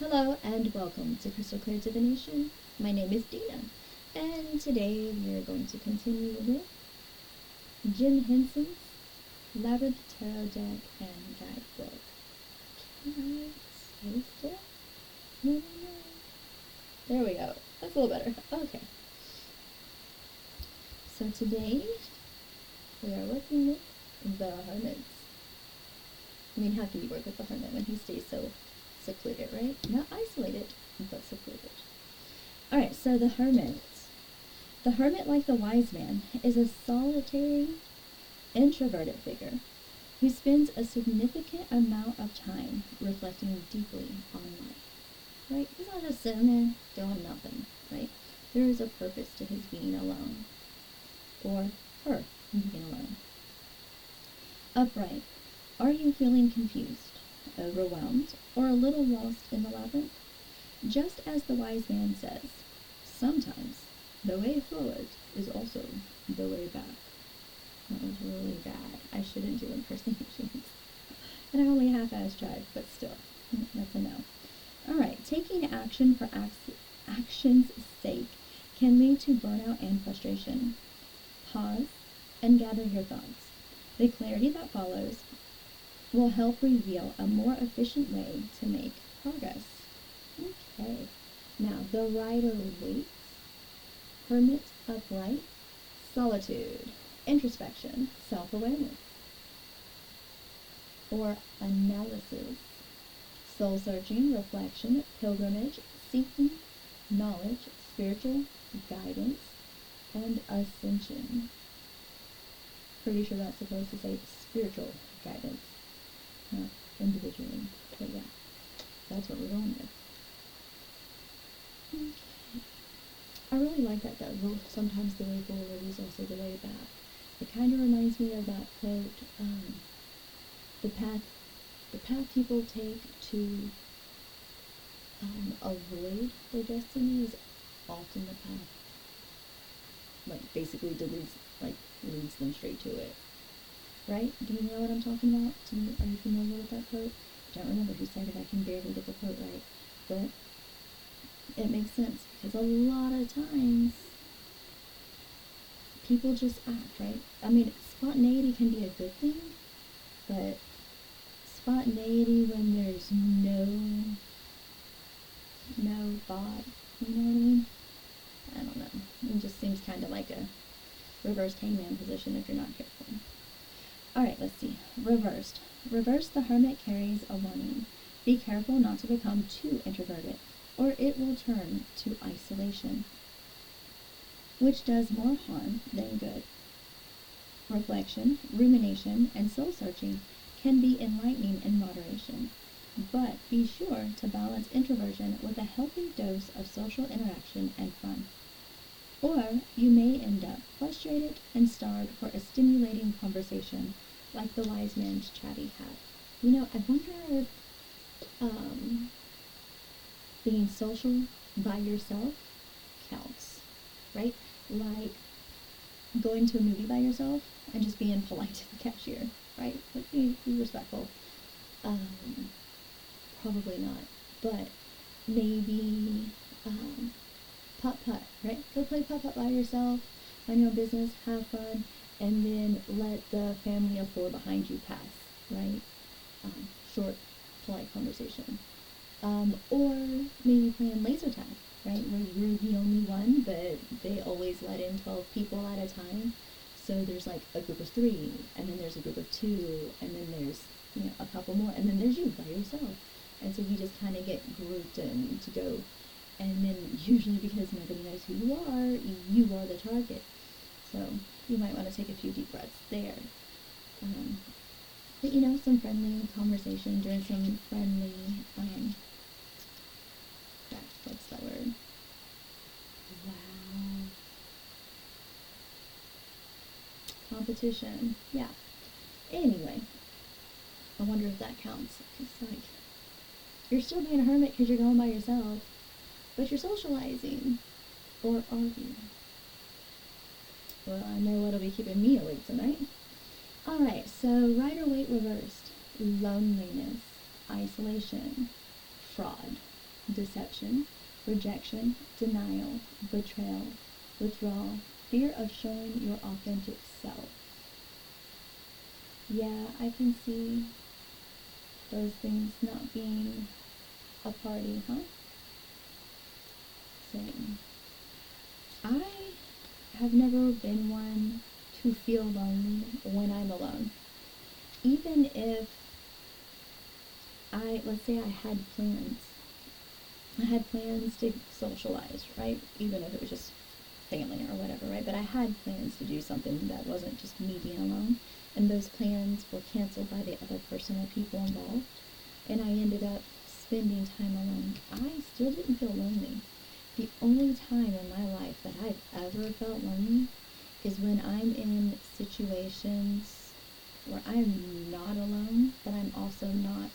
Hello and welcome to Crystal-Clair Divination. My name is Dina, and today we are going to continue with Jim Henson's Labyrinth Tarot Deck and Guidebook. Can I stay still? No. There we go. That's a little better. Okay. So today we are working with the Hermit. I mean, how can you work with the Hermit when he stays so secluded, right? Not isolated, but secluded. Alright, so the Hermit. The Hermit, like the Wise Man, is a solitary, introverted figure who spends a significant amount of time reflecting deeply on life, right? He's not just sitting there doing nothing, right? There is a purpose to his being alone, or her being alone. Upright. Are you feeling confused, overwhelmed, or a little lost in the labyrinth? Just as the Wise Man says, sometimes the way forward is also the way back. That was really bad. I shouldn't do impersonations. And I only half-assed tried, but still, that's a no. Alright, taking action for action's sake can lead to burnout and frustration. Pause and gather your thoughts. The clarity that follows will help reveal a more efficient way to make progress. Okay, now the Rider Waite, Hermit of Light, Solitude, Introspection, Self-Awareness, or Analysis, Soul-Searching, Reflection, Pilgrimage, Seeking, Knowledge, Spiritual Guidance, and Ascension. Pretty sure that's supposed to say spiritual guidance, not individually, but yeah, that's what we're going with. Okay. I really like that though. Sometimes the way forward is also the way back. It kind of reminds me of that quote, the path people take to avoid their destiny is often the path, like basically leads them straight to it. Right? Do you know what I'm talking about? Are you familiar with that quote? I don't remember who said it. I can barely get the quote right. But it makes sense because a lot of times people just act, right? I mean, spontaneity can be a good thing, but spontaneity when there's no thought, you know what I mean? I don't know. It just seems kind of like a reversed hangman position if you're not careful. Alright, let's see. Reversed. Reversed, the Hermit carries a warning. Be careful not to become too introverted, or it will turn to isolation, which does more harm than good. Reflection, rumination, and soul-searching can be enlightening in moderation, but be sure to balance introversion with a healthy dose of social interaction and fun. Or you may end up frustrated and starved for a stimulating conversation like the Wise Man's chatty hat. You know, I wonder if being social by yourself counts, right? Like going to a movie by yourself and just being polite to the cashier, right? Like be respectful. Probably not, but maybe putt-putt, right? Go play putt-putt by yourself, mind your own business, have fun, and then let the family of four behind you pass, right? Short, polite conversation. Or maybe playing laser tag, right? Where you're the only one, but they always let in 12 people at a time. So there's like a group of 3, and then there's a group of 2, and then there's, a couple more, and then there's you by yourself. And so you just kind of get grouped in to go. And then usually because nobody knows who you are the target. So you might want to take a few deep breaths there. But some friendly conversation during some friendly, what's that word? Wow. Competition. Yeah. Anyway, I wonder if that counts. It's like, you're still being a hermit because you're going by yourself, but you're socializing. Or are you? Well, I know what'll be keeping me awake tonight. Alright, so Rider Waite reversed. Loneliness, isolation, fraud. deception, rejection, denial, betrayal, withdrawal, fear of showing your authentic self. Yeah, I can see those things not being a party, huh? Same. I have never been one to feel lonely when I'm alone. Even if let's say I had plans. I had plans to socialize, right? Even if it was just family or whatever, right? But I had plans to do something that wasn't just me being alone. And those plans were canceled by the other person or people involved. And I ended up spending time alone. I still didn't feel lonely. The only time in my life that I've ever felt lonely is when I'm in situations where I'm not alone, but I'm also not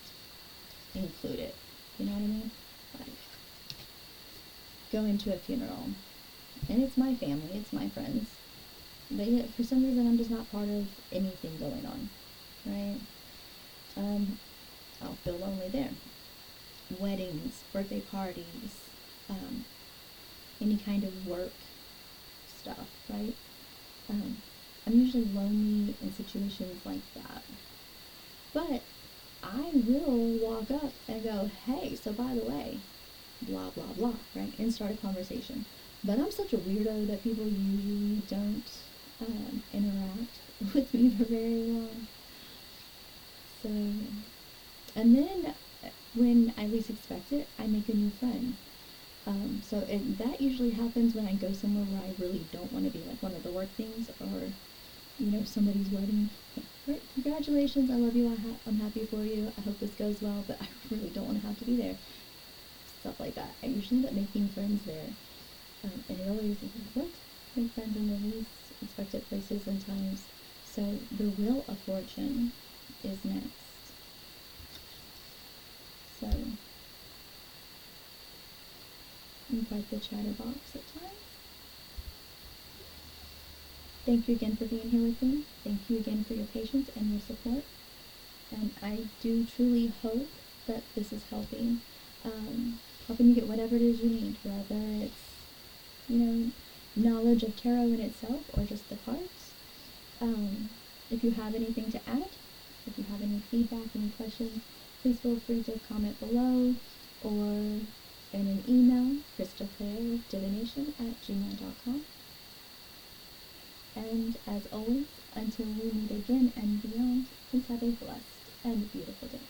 included. You know what I mean? Like going to a funeral, and it's my family, it's my friends, but yet for some reason I'm just not part of anything going on, right? I'll feel lonely there. Weddings, birthday parties, any kind of work stuff, right? I'm usually lonely in situations like that. But I will walk up and go, hey, so by the way, blah, blah, blah, right? And start a conversation. But I'm such a weirdo that people usually don't interact with me for very long. So, and then when I least expect it, I make a new friend. That usually happens when I go somewhere where I really don't want to be, like one of the work things, or somebody's wedding. Right, congratulations, I love you, I'm happy for you, I hope this goes well, but I really don't want to have to be there. Stuff like that. I usually end up making friends there. And it always is like, what? Make friends in the least expected places and times. So the Wheel of Fortune is next. So, quite the chatterbox at times. Thank you again for being here with me. Thank you again for your patience and your support. And I do truly hope that this is helping you get whatever it is you need, whether it's, knowledge of tarot in itself or just the cards. If you have anything to add, if you have any feedback, any questions, please feel free to comment below or in an email, crystalclairdivination@gmail.com. And as always, until we meet again and beyond, please have a blessed and beautiful day.